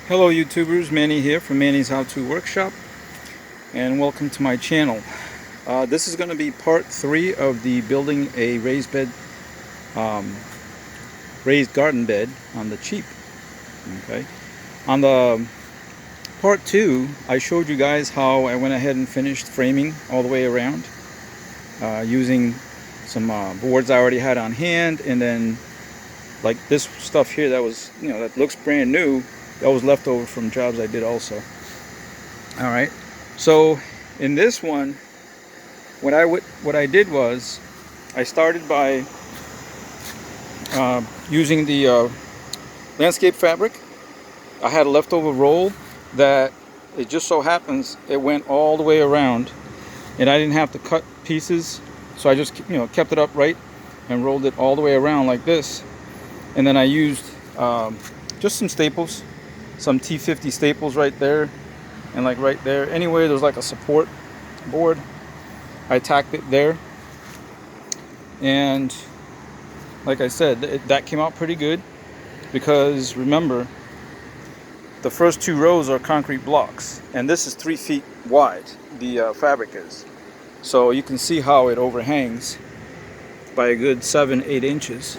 Hello YouTubers, Manny here from Manny's How To Workshop, and welcome to my channel. This is going to be part 3 of the building a raised garden bed on the cheap. Okay. On the part 2, I showed you guys how I went ahead and finished framing all the way around using some boards I already had on hand, and then like this stuff here that was, that looks brand new. That was left over from jobs I did also. All right, so in this one, what I did was I started by using the landscape fabric. I had a leftover roll that it just so happens it went all the way around, and I didn't have to cut pieces, so I just kept it upright and rolled it all the way around like this. And then I used just some staples, some T50 staples right there, and like right there, anywhere there's like a support board, I tacked it there. And like I said, that came out pretty good, because remember, the first 2 rows are concrete blocks, and this is 3 feet wide, the fabric is. So you can see how it overhangs by a good 7-8 inches,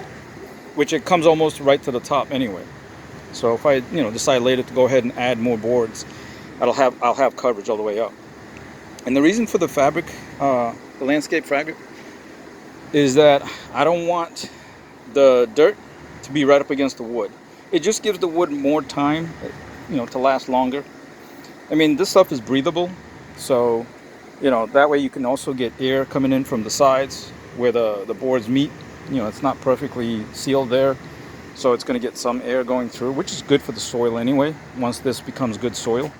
which it comes almost right to the top anyway. So if I decide later to go ahead and add more boards, I'll have coverage all the way up. And the reason for the fabric, the landscape fabric, is that I don't want the dirt to be right up against the wood. It just gives the wood more time, to last longer. I mean, this stuff is breathable, so that way you can also get air coming in from the sides where the boards meet. It's not perfectly sealed there, so it's going to get some air going through, which is good for the soil anyway, once this becomes good soil.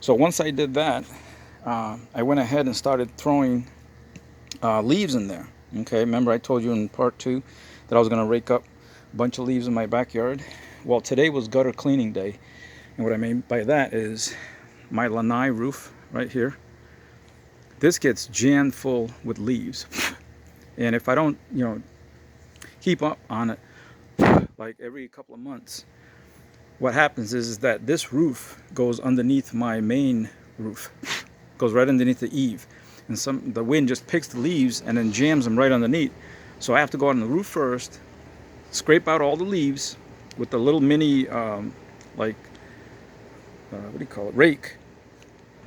So once I did that, I went ahead and started throwing leaves in there. Okay, remember I told you in part 2 that I was going to rake up a bunch of leaves in my backyard? Well, today was gutter cleaning day, and what I mean by that is my lanai roof right here, this gets jammed full with leaves. And if I don't keep up on it, like every couple of months, what happens is that this roof goes underneath my main roof, goes right underneath the eave, and the wind just picks the leaves and then jams them right underneath. So I have to go on the roof first, scrape out all the leaves with the little mini what do you call it, rake,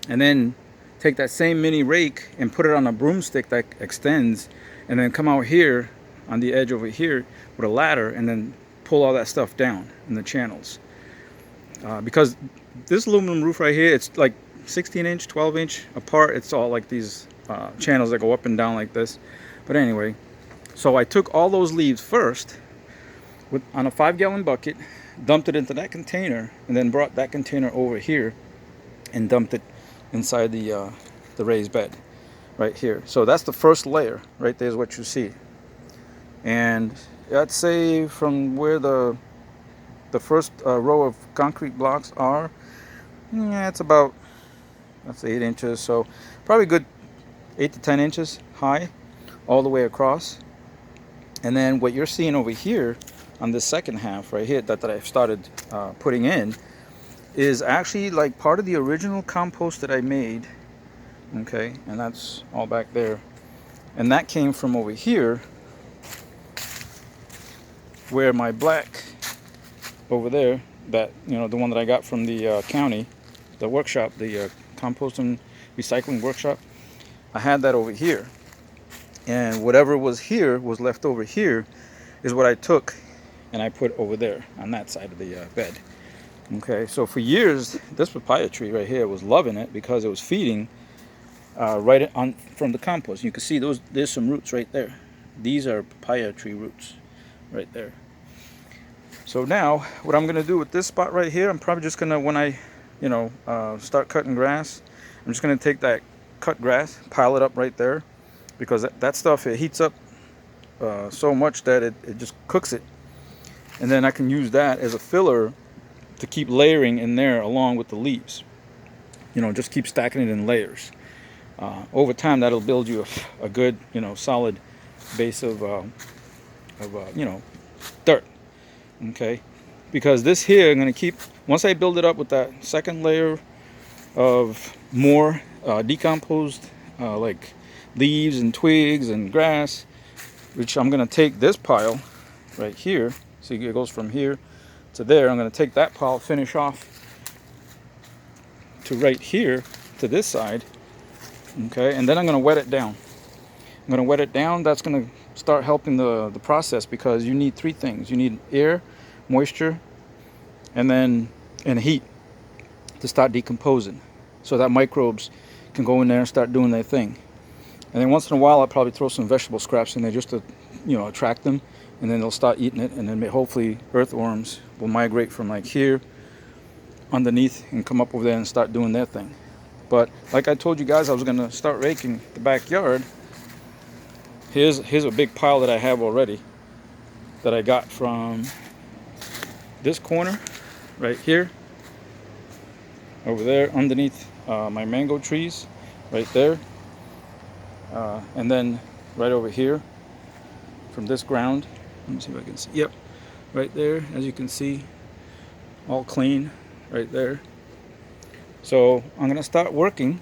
and then take that same mini rake and put it on a broomstick that extends, and then come out here on the edge over here with a ladder, and then pull all that stuff down in the channels. Because this aluminum roof right here, it's like 16-inch, 12-inch apart. It's all like these channels that go up and down like this. But anyway, so I took all those leaves first on a 5-gallon bucket, dumped it into that container, and then brought that container over here and dumped it inside the raised bed right here. So that's the first layer right there, is what you see. And I'd say from where the first row of concrete blocks are, it's about, that's 8 inches, so probably good 8 to 10 inches high all the way across. And then what you're seeing over here on this second half right here that I've started putting in is actually like part of the original compost that I made. Okay, and that's all back there, and that came from over here, where my black over there, that the one that I got from the county, the workshop, the compost and recycling workshop, I had that over here, and whatever was here was left over here is what I took and I put over there on that side of the bed. Okay, so for years this papaya tree right here was loving it, because it was feeding right on from the compost. You can see there's some roots right there. These are papaya tree roots right there. So now what I'm gonna do with this spot right here, I'm probably just gonna, when I start cutting grass, I'm just gonna take that cut grass, pile it up right there, because that stuff, it heats up so much that it just cooks it, and then I can use that as a filler to keep layering in there along with the leaves. Just keep stacking it in layers. Over time, that'll build you a good, solid base of dirt. Okay, because this here I'm going to keep Once I build it up with that second layer of more decomposed like leaves and twigs and grass, which I'm going to take this pile right here. See, it goes from here to there. I'm going to take that pile, finish off to right here to this side. Okay, and then I'm going to wet it down. I'm going to wet it down. That's going to start helping the process, because you need three things. You need air, moisture, and heat to start decomposing, so that microbes can go in there and start doing their thing. And then once in a while, I'll probably throw some vegetable scraps in there just to, attract them, and then they'll start eating it, and then hopefully earthworms will migrate from like here underneath and come up over there and start doing their thing. But like I told you guys, I was going to start raking the backyard. Here's a big pile that I have already that I got from this corner right here, over there underneath my mango trees right there, and then right over here from this ground. Let me see if I can see. Yep, right there, as you can see, all clean right there. So I'm going to start working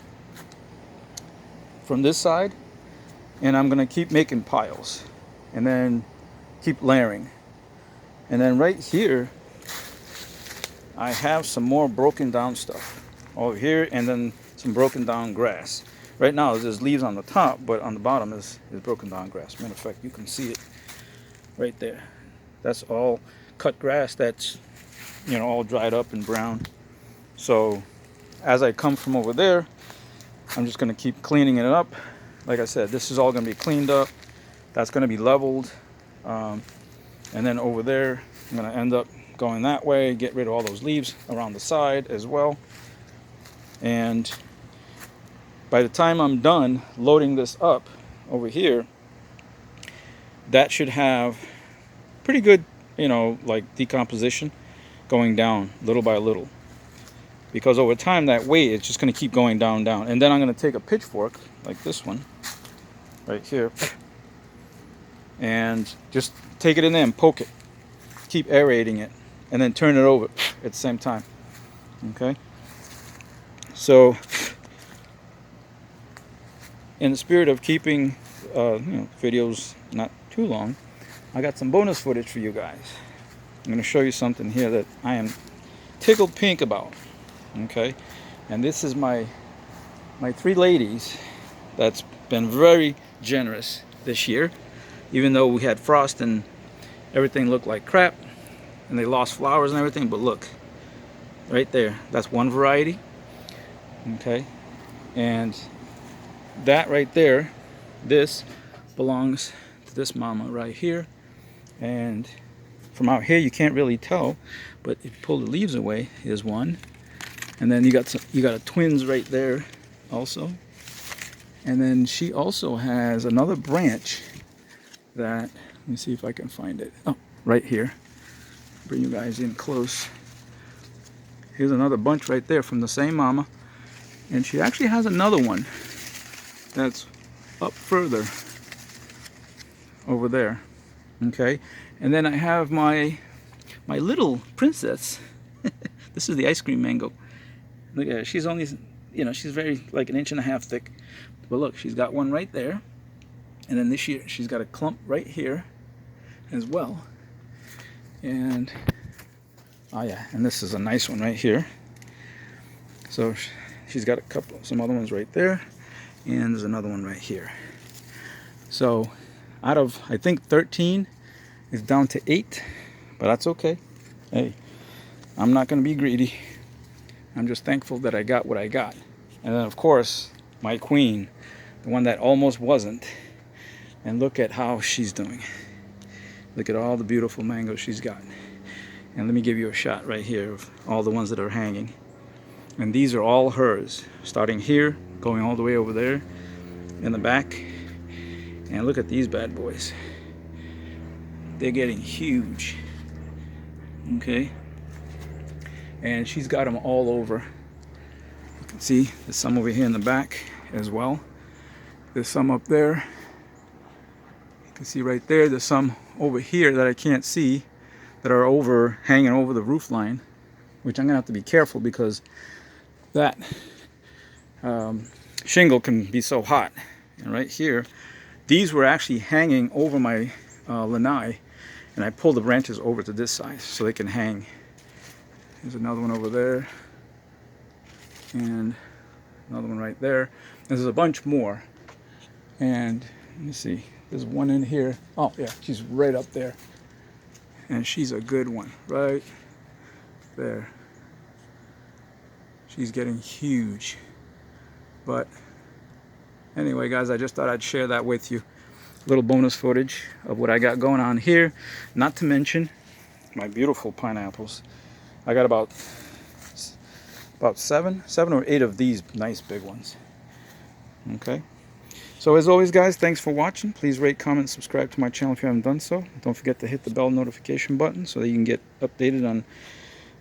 from this side, and I'm going to keep making piles and then keep layering. And then right here I have some more broken down stuff over here, and then some broken down grass. Right now there's leaves on the top, but on the bottom is broken down grass. Matter of fact, you can see it right there. That's all cut grass that's all dried up and brown. So as I come from over there, I'm just going to keep cleaning it up. Like I said, this is all going to be cleaned up. That's going to be leveled. And then over there, I'm going to end up going that way, get rid of all those leaves around the side as well. And by the time I'm done loading this up over here, that should have pretty good, like decomposition going down little by little. Because over time, that weight is just going to keep going down. And then I'm going to take a pitchfork, like this one, right here, and just take it in there and poke it. Keep aerating it, and then turn it over at the same time. Okay? So, in the spirit of keeping videos not too long, I got some bonus footage for you guys. I'm going to show you something here that I am tickled pink about. Okay, and this is my three ladies that's been very generous this year, even though we had frost and everything looked like crap and they lost flowers and everything. But look right there, that's one variety. Okay, and that right there, this belongs to this mama right here. And from out here you can't really tell, but if you pull the leaves away, here's one. And then you got a twins right there also. And then she also has another branch that, let me see if I can find it. Oh, right here. Bring you guys in close. Here's another bunch right there from the same mama. And she actually has another one that's up further over there. Okay. And then I have my little princess. This is the ice cream mango. Look at her. She's only, she's very, like, 1.5 inches thick. But look, she's got one right there. And then this year, she's got a clump right here as well. And, oh yeah, and this is a nice one right here. So she's got some other ones right there. And there's another one right here. So out of, I think, 13, it's down to 8. But that's okay. Hey, I'm not going to be greedy. I'm just thankful that I got what I got. And then, of course, my queen, the one that almost wasn't. And look at how she's doing. Look at all the beautiful mangoes she's got. And let me give you a shot right here of all the ones that are hanging. And these are all hers, starting here, going all the way over there in the back. And look at these bad boys. They're getting huge. Okay? And she's got them all over. You can see there's some over here in the back as well. There's some up there. You can see right there. There's some over here that I can't see that are hanging over the roof line. which I'm gonna have to be careful because that shingle can be so hot. And right here, these were actually hanging over my lanai, and I pulled the branches over to this side so they can hang. There's another one over there, and another one right there. And there's a bunch more. And let me see, there's one in here. Oh yeah, she's right up there. And she's a good one, right there. She's getting huge. But anyway, guys, I just thought I'd share that with you. A little bonus footage of what I got going on here. Not to mention my beautiful pineapples. I got about seven or eight of these nice big ones. Okay. So as always, guys, thanks for watching. Please rate, comment, subscribe to my channel if you haven't done so. Don't forget to hit the bell notification button so that you can get updated on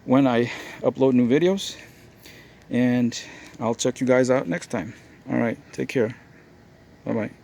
when I upload new videos. And I'll check you guys out next time. All right, take care. Bye-bye.